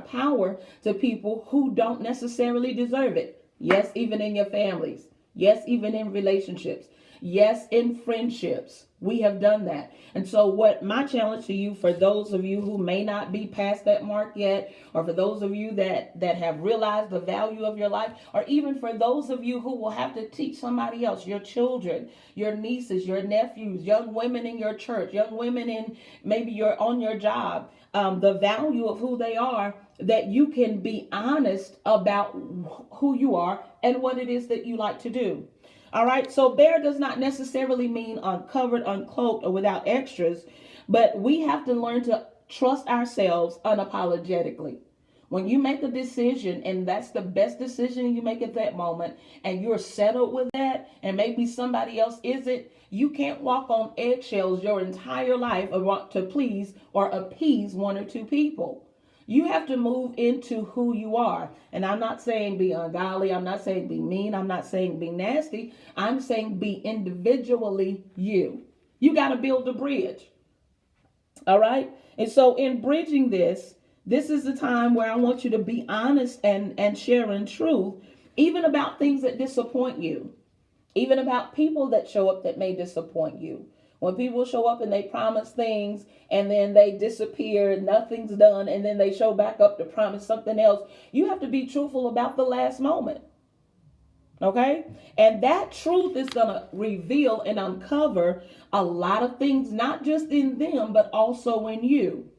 power to people who don't necessarily deserve it. Yes, even in your families. Yes, even in relationships. Yes, in friendships. We have done that. And so what my challenge to you, for those of you who may not be past that mark yet, or for those of you that have realized the value of your life, or even for those of you who will have to teach somebody else, your children, your nieces, your nephews, young women in your church, young women in maybe you're on your job, the value of who they are, that you can be honest about who you are and what it is that you like to do. All right, so bare does not necessarily mean uncovered, uncloaked, or without extras, but we have to learn to trust ourselves unapologetically. When you make a decision, and that's the best decision you make at that moment, and you're settled with that, and maybe somebody else isn't, you can't walk on eggshells your entire life to please or appease one or two people. You have to move into who you are. And I'm not saying be ungodly. I'm not saying be mean. I'm not saying be nasty. I'm saying be individually you. You got to build a bridge. All right. And so in bridging this is the time where I want you to be honest and sharing truth, even about things that disappoint you, even about people that show up that may disappoint you. When people show up and they promise things and then they disappear, nothing's done, and then they show back up to promise something else, you have to be truthful about the last moment. Okay? And that truth is going to reveal and uncover a lot of things, not just in them, but also in you.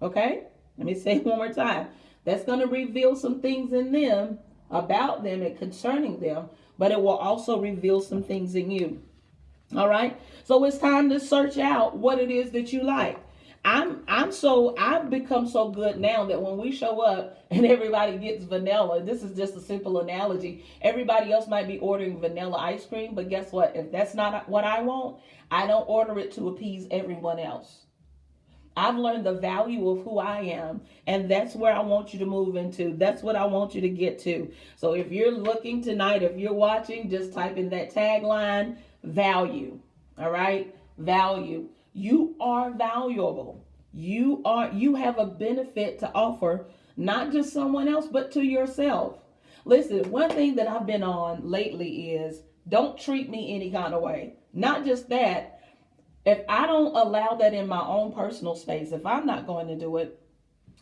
Okay? Let me say it one more time. That's going to reveal some things in them, about them, and concerning them, but it will also reveal some things in you. All right. So it's time to search out what it is that you like. I've become so good now that when we show up and everybody gets vanilla, this is just a simple analogy. Everybody else might be ordering vanilla ice cream, but guess what? If that's not what I want, I don't order it to appease everyone else. I've learned the value of who I am, and that's where I want you to move into. That's what I want you to get to. So if you're looking tonight, if you're watching, just type in that tagline, value. All right? Value. You are valuable. You have a benefit to offer, not just someone else, but to yourself. Listen, one thing that I've been on lately is don't treat me any kind of way. Not just that, if I don't allow that in my own personal space, if I'm not going to do it,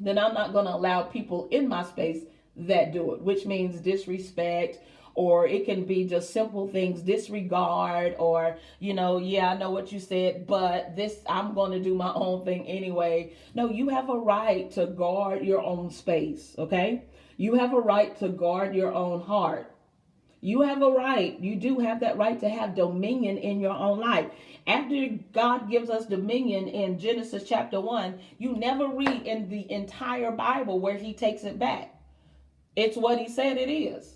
then I'm not going to allow people in my space that do it, which means disrespect, or it can be just simple things, disregard, or, yeah, I know what you said, but this, I'm going to do my own thing anyway. No, you have a right to guard your own space, okay? You have a right to guard your own heart. You have a right. You do have that right to have dominion in your own life. After God gives us dominion in Genesis chapter 1, you never read in the entire Bible where he takes it back. It's what he said it is.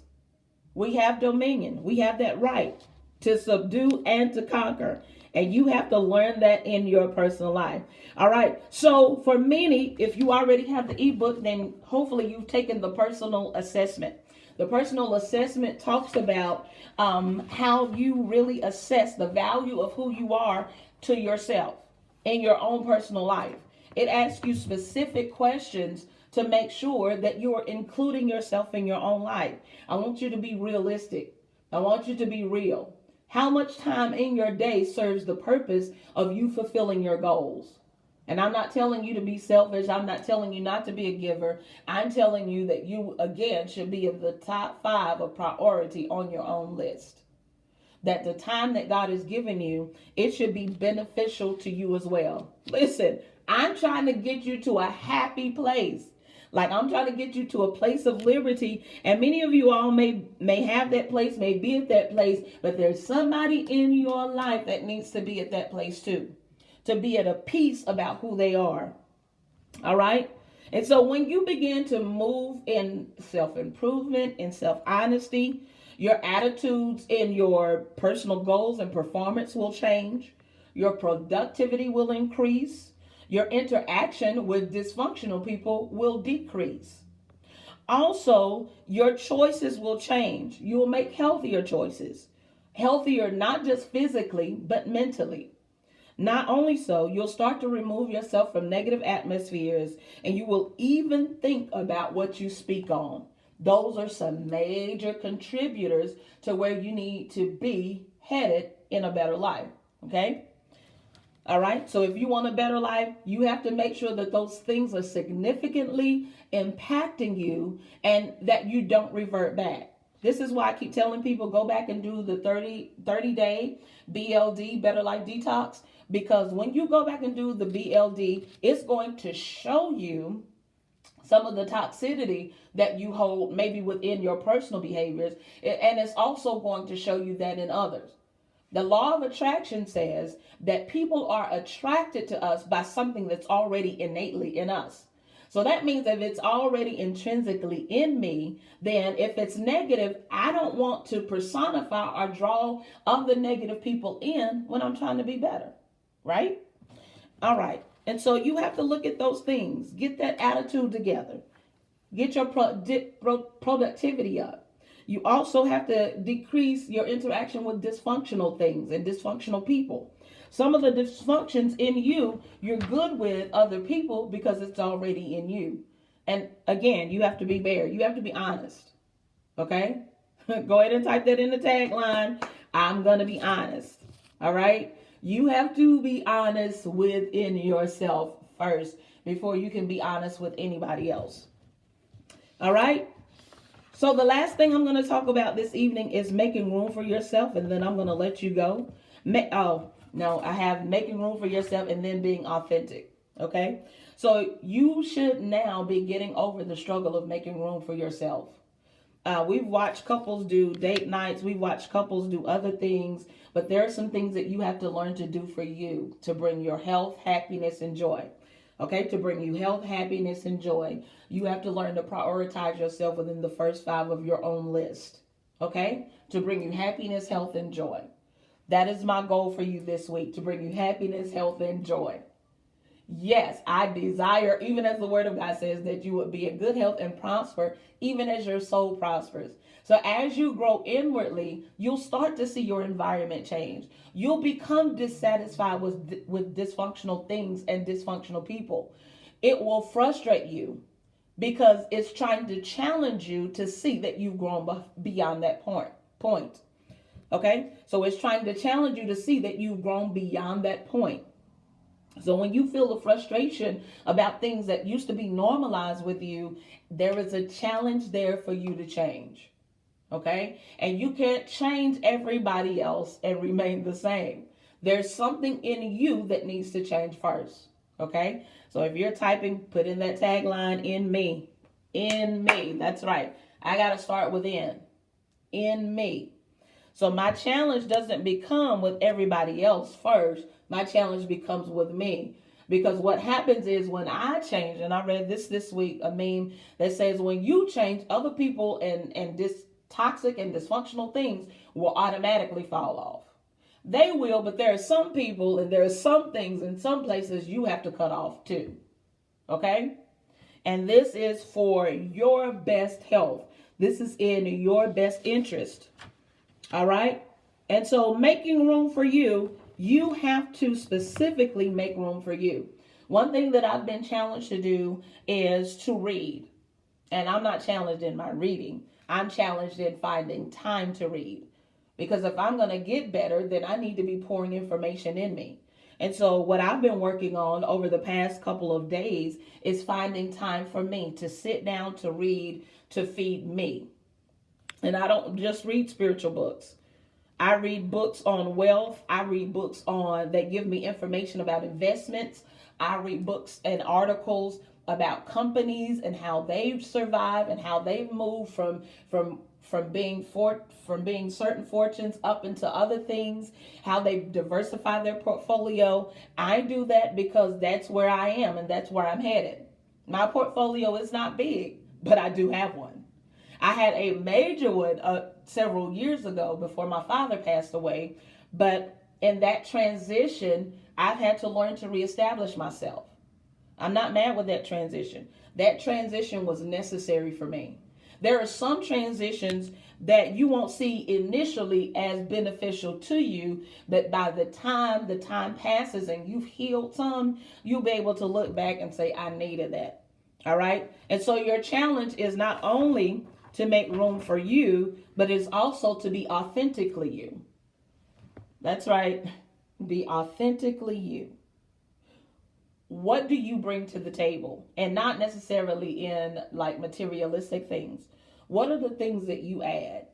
We have dominion. We have that right to subdue and to conquer. And you have to learn that in your personal life. All right. So for many, if you already have the ebook, then hopefully you've taken the personal assessment. The personal assessment talks about how you really assess the value of who you are to yourself in your own personal life. It asks you specific questions to make sure that you are including yourself in your own life. I want you to be realistic. I want you to be real. How much time in your day serves the purpose of you fulfilling your goals? And I'm not telling you to be selfish. I'm not telling you not to be a giver. I'm telling you that you, again, should be in the top 5 of priority on your own list. That the time that God has given you, it should be beneficial to you as well. Listen, I'm trying to get you to a happy place. Like, I'm trying to get you to a place of liberty. And many of you all may have that place, may be at that place, but there's somebody in your life that needs to be at that place too. To be at a peace about who they are. All right? And so when you begin to move in self-improvement, in self-honesty, your attitudes in your personal goals and performance will change. Your productivity will increase. Your interaction with dysfunctional people will decrease. Also, your choices will change. You will make healthier choices. Healthier not just physically, but mentally. Not only so, you'll start to remove yourself from negative atmospheres, and you will even think about what you speak on. Those are some major contributors to where you need to be headed in a better life. Okay? All right. So if you want a better life, you have to make sure that those things are significantly impacting you and that you don't revert back. This is why I keep telling people go back and do the 30-day BLD, Better Life Detox, because when you go back and do the BLD, it's going to show you some of the toxicity that you hold maybe within your personal behaviors, and it's also going to show you that in others. The law of attraction says that people are attracted to us by something that's already innately in us. So that means if it's already intrinsically in me, then if it's negative, I don't want to personify or draw other negative people in when I'm trying to be better, right? All right. And so you have to look at those things. Get that attitude together. Get your productivity up. You also have to decrease your interaction with dysfunctional things and dysfunctional people. Some of the dysfunctions in you, you're good with other people because it's already in you. And again, you have to be bare. You have to be honest. Okay? Go ahead and type that in the tagline. I'm going to be honest. All right? You have to be honest within yourself first before you can be honest with anybody else. All right? So the last thing I'm going to talk about this evening is making room for yourself, and then I'm going to let you go. I have making room for yourself and then being authentic. Okay? So you should now be getting over the struggle of making room for yourself. We've watched couples do date nights. We've watched couples do other things. But there are some things that you have to learn to do for you to bring your health, happiness, and joy. Okay, to bring you health, happiness, and joy, you have to learn to prioritize yourself within the first 5 of your own list. Okay, to bring you happiness, health, and joy. That is my goal for you this week, to bring you happiness, health, and joy. Yes, I desire, even as the word of God says, that you would be in good health and prosper, even as your soul prospers. So as you grow inwardly, you'll start to see your environment change. You'll become dissatisfied with dysfunctional things and dysfunctional people. It will frustrate you because it's trying to challenge you to see that you've grown beyond that point. Okay? So it's trying to challenge you to see that you've grown beyond that point. So when you feel the frustration about things that used to be normalized with you, there is a challenge there for you to change. Okay? And you can't change everybody else and remain the same. There's something in you that needs to change first. Okay? So if you're typing, put in that tagline, in me. In me. That's right. I got to start within. In me. So my challenge doesn't become with everybody else first. My challenge becomes with me. Because what happens is when I change, and I read this week, a meme that says when you change, other people and this toxic and dysfunctional things will automatically fall off. They will, but there are some people and there are some things in some places you have to cut off too. Okay? And this is for your best health. This is in your best interest. All right? And so making room for you, you have to specifically make room for you. One thing that I've been challenged to do is to read. And I'm not challenged in my reading. I'm challenged in finding time to read. Because if I'm going to get better, then I need to be pouring information in me. And so what I've been working on over the past couple of days is finding time for me to sit down, to read, to feed me. And I don't just read spiritual books. I read books on wealth. I read books that give me information about investments. I read books and articles about companies and how they've survived and how they've moved from being certain fortunes up into other things, how they've diversified their portfolio. I do that because that's where I am and that's where I'm headed. My portfolio is not big, but I do have one. I had a major one several years ago before my father passed away, but in that transition, I've had to learn to reestablish myself. I'm not mad with that transition. That transition was necessary for me. There are some transitions that you won't see initially as beneficial to you, but by the time passes and you've healed some, you'll be able to look back and say, I needed that. All right. And so your challenge is not only to make room for you, but it's also to be authentically you. That's right. Be authentically you. What do you bring to the table? And not necessarily in like materialistic things. What are the things that you add?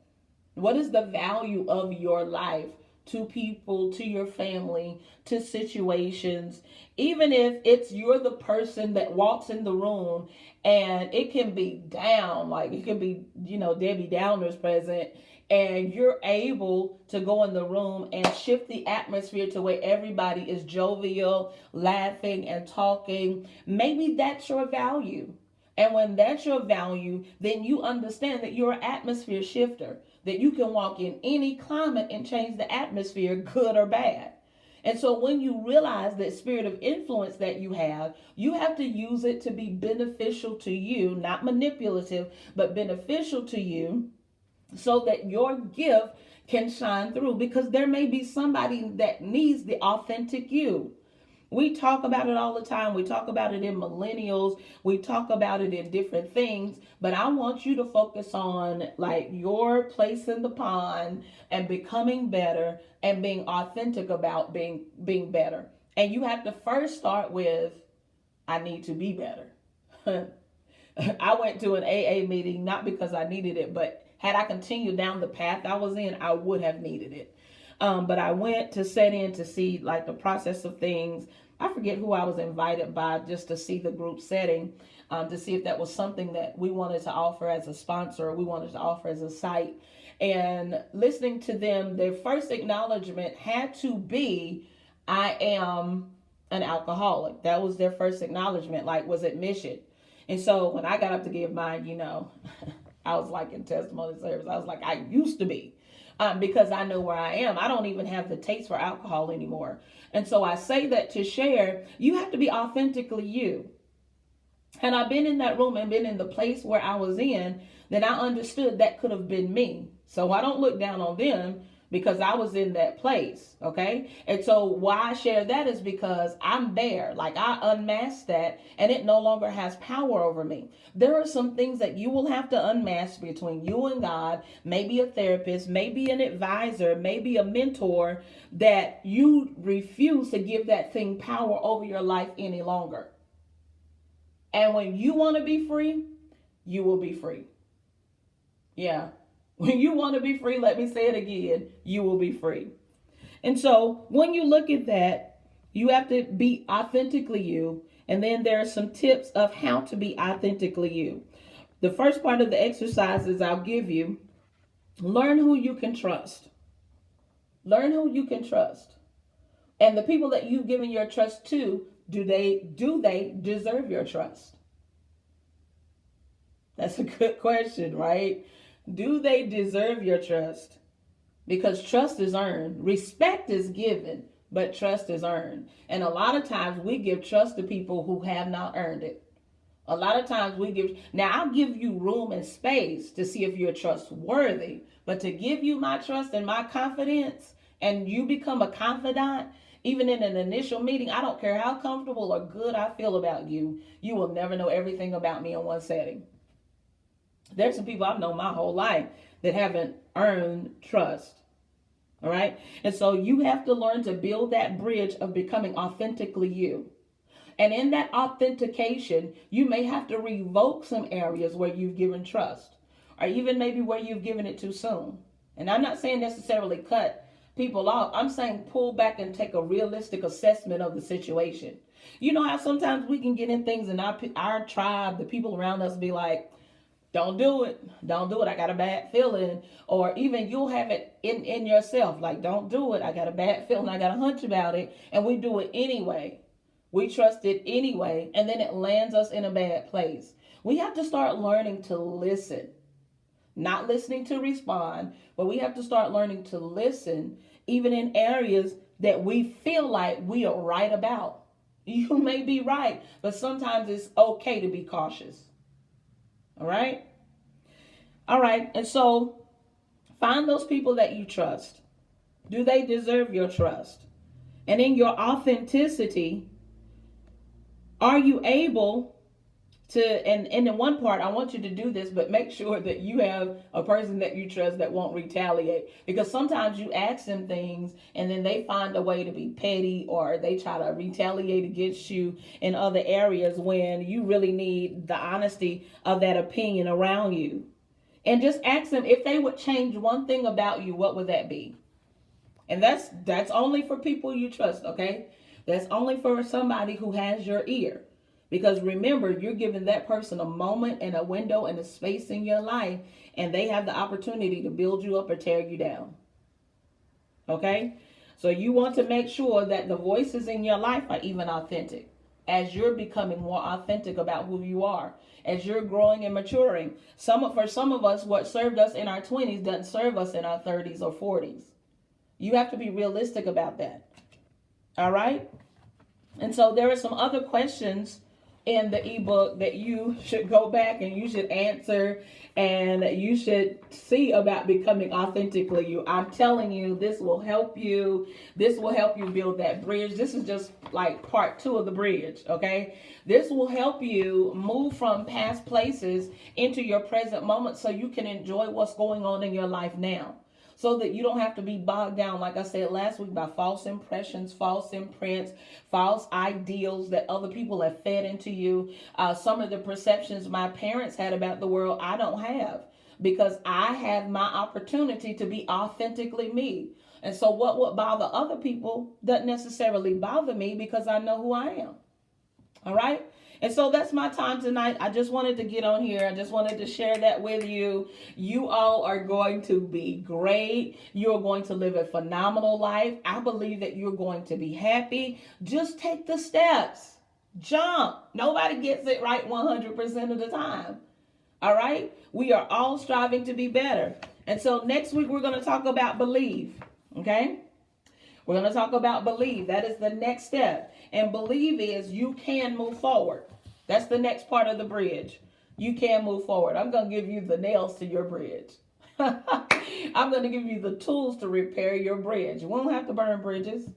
What is the value of your life to people, to your family, to situations? Even if it's you're the person that walks in the room and it can be down, like it can be, Debbie Downers present, and you're able to go in the room and shift the atmosphere to where everybody is jovial, laughing, and talking. Maybe that's your value. And when that's your value, then you understand that you're an atmosphere shifter, that you can walk in any climate and change the atmosphere, good or bad. And so when you realize that spirit of influence that you have to use it to be beneficial to you, not manipulative, but beneficial to you, so that your gift can shine through, because there may be somebody that needs the authentic you. We talk about it all the time. We talk about it in millennials. We talk about it in different things. But I want you to focus on like your place in the pond and becoming better and being authentic about being better. And you have to first start with, I need to be better. I went to an AA meeting not because I needed it, but had I continued down the path I was in, I would have needed it. But I went to set in to see like the process of things. I forget who I was invited by just to see the group setting, to see if that was something that we wanted to offer as a sponsor, or we wanted to offer as a site. And listening to them, their first acknowledgement had to be, I am an alcoholic. That was their first acknowledgement, like was admission. And so when I got up to give mine, I was like in testimony service, I was like, I used to be. Because I know where I am. I don't even have the taste for alcohol anymore. And so I say that to share, you have to be authentically you. And I've been in that room and been in the place where I was in, that I understood that could have been me. So I don't look down on them because I was in that place. Okay. And so why I share that is because I'm there. Like I unmasked that and it no longer has power over me. There are some things that you will have to unmask between you and God, maybe a therapist, maybe an advisor, maybe a mentor, that you refuse to give that thing power over your life any longer. And when you want to be free, you will be free. Yeah. When you want to be free, let me say it again, you will be free. And so when you look at that, you have to be authentically you. And then there are some tips of how to be authentically you. The first part of the exercises I'll give you, learn who you can trust. Learn who you can trust. And the people that you've given your trust to, do they deserve your trust? That's a good question, right? Do they deserve your trust? Because trust is earned. Respect is given, but trust is earned. And a lot of times we give trust to people who have not earned it. A lot of times now I'll give you room and space to see if you're trustworthy, but to give you my trust and my confidence and you become a confidant, even in an initial meeting, I don't care how comfortable or good I feel about you, you will never know everything about me in one setting. There's some people I've known my whole life that haven't earned trust. All right. And so you have to learn to build that bridge of becoming authentically you. And in that authentication, you may have to revoke some areas where you've given trust, or even maybe where you've given it too soon. And I'm not saying necessarily cut people off. I'm saying pull back and take a realistic assessment of the situation. You know how sometimes we can get in things and our tribe, the people around us, be like, don't do it. Don't do it. I got a bad feeling. Or even you'll have it in yourself. Like, don't do it. I got a bad feeling. I got a hunch about it. And we do it anyway. We trust it anyway. And then it lands us in a bad place. We have to start learning to listen. Not listening to respond, but we have to start learning to listen, even in areas that we feel like we are right about. You may be right, but sometimes it's okay to be cautious. All right. All right. And so find those people that you trust. Do they deserve your trust? And in your authenticity, are you able and in one part, I want you to do this, but make sure that you have a person that you trust that won't retaliate. Because sometimes you ask them things and then they find a way to be petty, or they try to retaliate against you in other areas when you really need the honesty of that opinion around you. And just ask them, if they would change one thing about you, what would that be? And that's only for people you trust, okay? That's only for somebody who has your ear. Because remember, you're giving that person a moment and a window and a space in your life, and they have the opportunity to build you up or tear you down. Okay? So you want to make sure that the voices in your life are even authentic. As you're becoming more authentic about who you are, as you're growing and maturing. For some of us, what served us in our 20s doesn't serve us in our 30s or 40s. You have to be realistic about that. All right? And so there are some other questions in the ebook that you should go back and you should answer, and you should see about becoming authentically you. I'm telling you, this will help you. This will help you build that bridge. This is just like part 2 of the bridge, okay? This will help you move from past places into your present moment so you can enjoy what's going on in your life now. So that you don't have to be bogged down, like I said last week, by false impressions, false imprints, false ideals that other people have fed into you. Some of the perceptions my parents had about the world, I don't have, because I have my opportunity to be authentically me. And so what would bother other people doesn't necessarily bother me, because I know who I am. All right? And so that's my time tonight. I just wanted to get on here. I just wanted to share that with you. You all are going to be great. You're going to live a phenomenal life. I believe that you're going to be happy. Just take the steps. Jump. Nobody gets it right 100% of the time. All right? We are all striving to be better. And so next week we're going to talk about believe. Okay? We're going to talk about believe. That is the next step. And believe is you can move forward. That's the next part of the bridge. You can move forward. I'm going to give you the nails to your bridge. I'm going to give you the tools to repair your bridge. We don't have to burn bridges.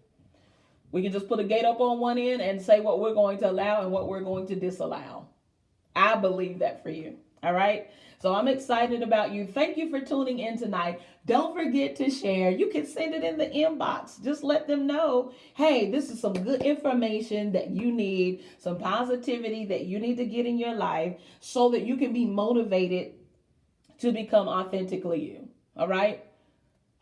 We can just put a gate up on one end and say what we're going to allow and what we're going to disallow. I believe that for you. All right. So I'm excited about you. Thank you for tuning in tonight. Don't forget to share. You can send it in the inbox. Just let them know, hey, this is some good information that you need, some positivity that you need to get in your life so that you can be motivated to become authentically you. All right?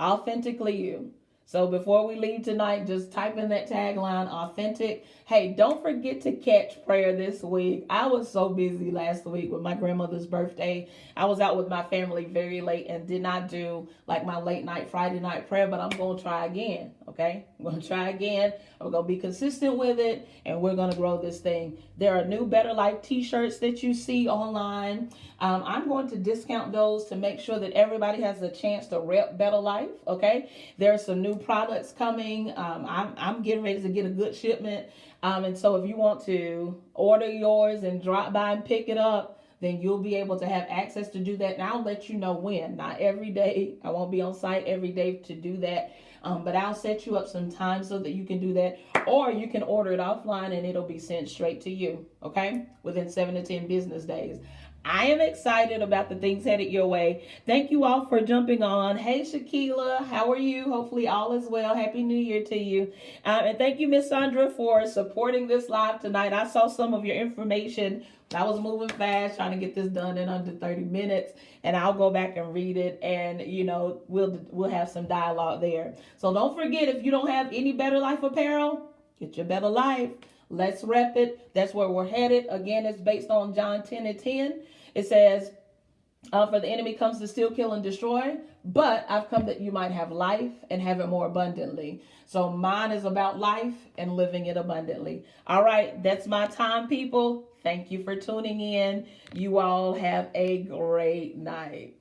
Authentically you. So before we leave tonight, just type in that tagline, authentic. Hey, don't forget to catch prayer this week. I was so busy last week with my grandmother's birthday. I was out with my family very late and did not do like my late night Friday night prayer, but I'm going to try again, okay? I'm going to try again. I'm going to be consistent with it, and we're going to grow this thing. There are new Better Life t-shirts that you see online. I'm going to discount those to make sure that everybody has a chance to rep Better Life, okay? There are some new products coming. I'm getting ready to get a good shipment. And so if you want to order yours and drop by and pick it up, then you'll be able to have access to do that. And I'll let you know when. Not every day. I won't be on site every day to do that. But I'll set you up some time so that you can do that. Or you can order it offline and it'll be sent straight to you, okay? Within 7 to 10 business days. I am excited about the things headed your way. Thank you all for jumping on. Hey, Shakila, how are you? Hopefully all is well. Happy New Year to you. And thank you, Miss Sandra, for supporting this live tonight. I saw some of your information. I was moving fast, trying to get this done in under 30 minutes. And I'll go back and read it. And, you know, we'll have some dialogue there. So don't forget, if you don't have any Better Life apparel, get your Better Life. Let's rep it. That's where we're headed. Again, it's based on John 10:10. It says, for the enemy comes to steal, kill, and destroy, but I've come that you might have life and have it more abundantly. So mine is about life and living it abundantly. All right, that's my time, people. Thank you for tuning in. You all have a great night.